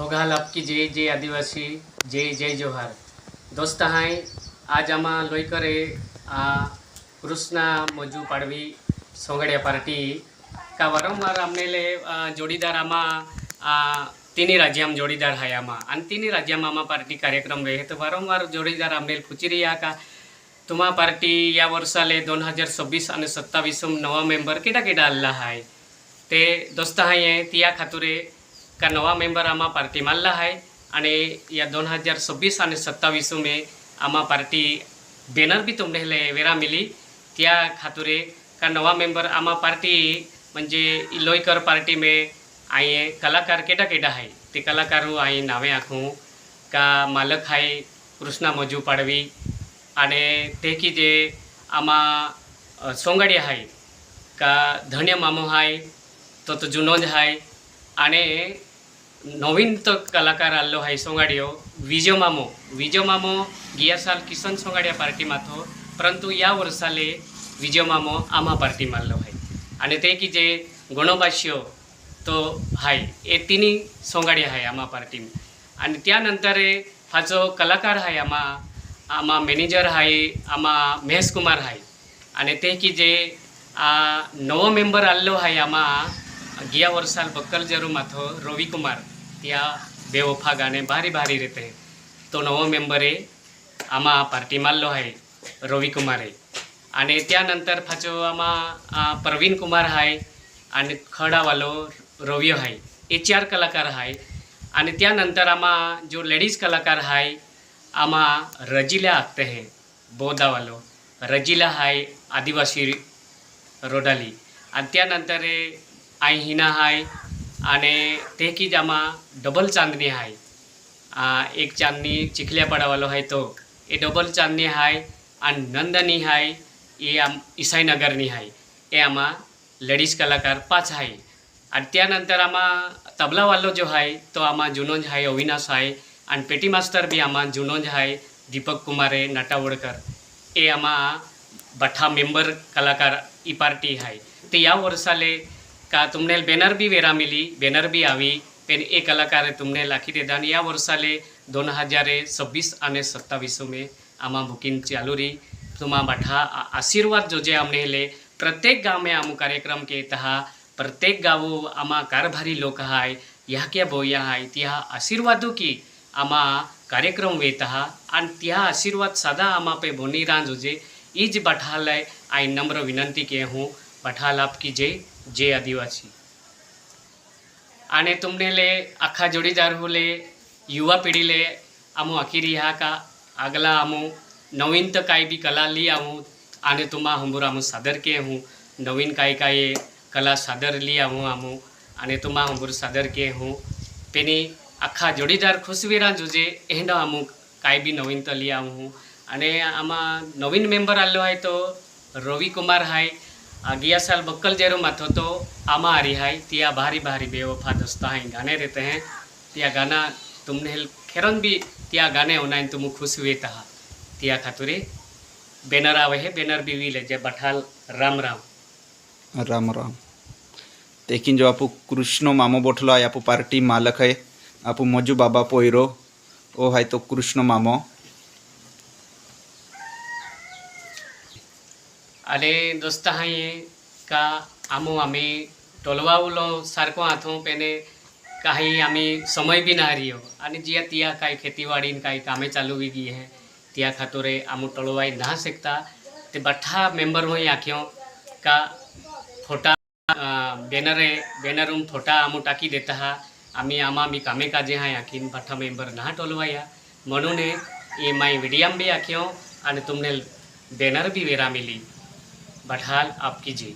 होगाल आपकी जय जय आदिवासी जय जय जोहार दोस्त हाय आज आमा लोई करे कृष्णा मजू पाड़वी सोंगड़िया पार्टी का वारंवार आमने ले जोड़ीदार आमा तीनी राज्य हम जोड़ीदार है आमा आणि तीनी राज्य आमा पार्टी कार्यक्रम वे तो वारंवार जोड़ीदार आमने पुचिरिया का तुम्हा पार्टी या वर्षाले 2026 आणि 27 नवा मेंबर केटा केटा आल्ला है ते दोस्त हाय तिया खातुरे का नवा मेंबर आमा पार्टी माल्ला है आणि या 2026 आणि 27 में आमा पार्टी बैनर भी तुमने ले वेरा मिली त्या खातुरे का नवा मेंबर आमा पार्टी म्हणजे इलोईकर पार्टी में आए कलाकार केटा केटा है ते कलाकार आई नावे आखूँ का मालक है कृष्णा मजू पाड़वी आणि ते की जे आमा सोंगड़िया है का धन्य मामो है तो जुनोज है आणि नवीन तो कलाकार आल्लो है सोंगाडियो विजय मामो गिया साल किसन सोंगाडिया पार्टी माथो परंतु या वर्षाले विजय मामो आमा पार्टी माल्लो है आणि ते की जे गणोबाश्यो तो है ये तिनी सोंगाडिया है आमा पार्टी में आणि त्यानंतर हाचो कलाकार है आमा मॅनेजर है आमा महेश कुमार है आणि ते की जे नवो मेंबर आल्लो है आमा गिया वर्षाल बक्कल जरू माथो रवि कुमार त्या बेवफा गाने भारी भारी रहते हैं तो नवो मेंबर है आमा पार्टी माल्लो है रवि कुमार है आणि त्यानंतर फाचो आमा प्रवीण कुमार है आणि खडावालो रवियो है ये 4 कलाकार है आणि त्यानंतर आमा जो लेडीज कलाकार है आमा रजीला आखते हैं बोधा वालो रजीला है आदिवासी रोडाली आणि त्यानंतर आई हिना है आणि ते की जामा डबल चांदनी है एक चांदनी चिखलियापाड़ा वालो है तो ये डबल चांदनी है आणि नंदनी है ये ईसाई नगरनी है ये आमा लेडीज कलाकार 5 है आणि त्यानंतर आमा तबला वालो जो है तो आमा जुनोज है अविनाश है आणि पेटी मास्टर भी आमा जुनोज है दीपक कुमार नाटावड़कर ये आमा बठा मेंबर कलाकार ई पार्टी है तो या वर्षाले का तुमने बैनर भी वेरा मिली बैनर भी आवी पेन एक कलाकार तुमने लाखी दे दान या वर्षाले 2026 आणि 27 में आमा बुकिंग चालू रही तुम्हा बठा आशीर्वाद जो जे आमने ले प्रत्येक गाँव में आमू कार्यक्रम के तहा प्रत्येक गाँव आमा कारभारी लोक हाय या क्या बोया हाय त्या आशीर्वादों की आमा कार्यक्रम वेतहा आणि त्या आशीर्वाद सदा आमा पे बोनी रां जोजे इज बठालय आई नम्र विनंती के हूँ बठाल आपकी जय आदिवासी आने तुमने ले आखा जोड़ीदार हो ले युवा पीढ़ी ले आमू आखिरी यहाँ का अगला आमू नवीन तो काई भी कला ली आमू आने तुम्हा हंबूर आमू सादर के हूँ नवीन काई कला सादर ली आमू आमू आने तुम्हा हंबूर सादर के हूँ पेनी आखा जोड़ीदार खुशवीरा जुजे एहना आमू काई भी नवीन तो ली आमू हूँ आने आमा नवीन मेंबर आलो है तो रवि कुमार है गिया साल बक्कल जेरो माथो तो आमा आ रही है तिया भारी भारी बेवफा दोस्ता हैं गाने रहते हैं तिया गाना तुमने खेरन भी तिया गाने होना तुम खुश हुए तहा तिया खातुरे बैनर आवे है बैनर भी ले जे बठाल राम राम राम राम लेकिन जो आपू कृष्ण मामो बोठलो है आपू पार्टी मालक है आपू मजू बाबा पोयरो ओ है तो कृष्ण मामो अरे दोस्त हाय का आमो आम्ही टोलवाउलो सारको हाथों पेने काही आम्ही समय भी ना रही हो आणि जिया तिया काही खेतीवाड़ी काही कामे चालू भी गई है तिया खातुरे आमू टोलवाई ना सकता ते बठा मेंबर हो आख्यों का फोटा बैनर फोटा आमू टाकी देता हा आम्ही आमा मी कामे काजे हाय आखीन बठा मेंबर ना टोलवाया म्हणून ये माई वीडियम भी आख्यों आणि तुमने बैनर भी वेरा मिली बठाल आपकी जी।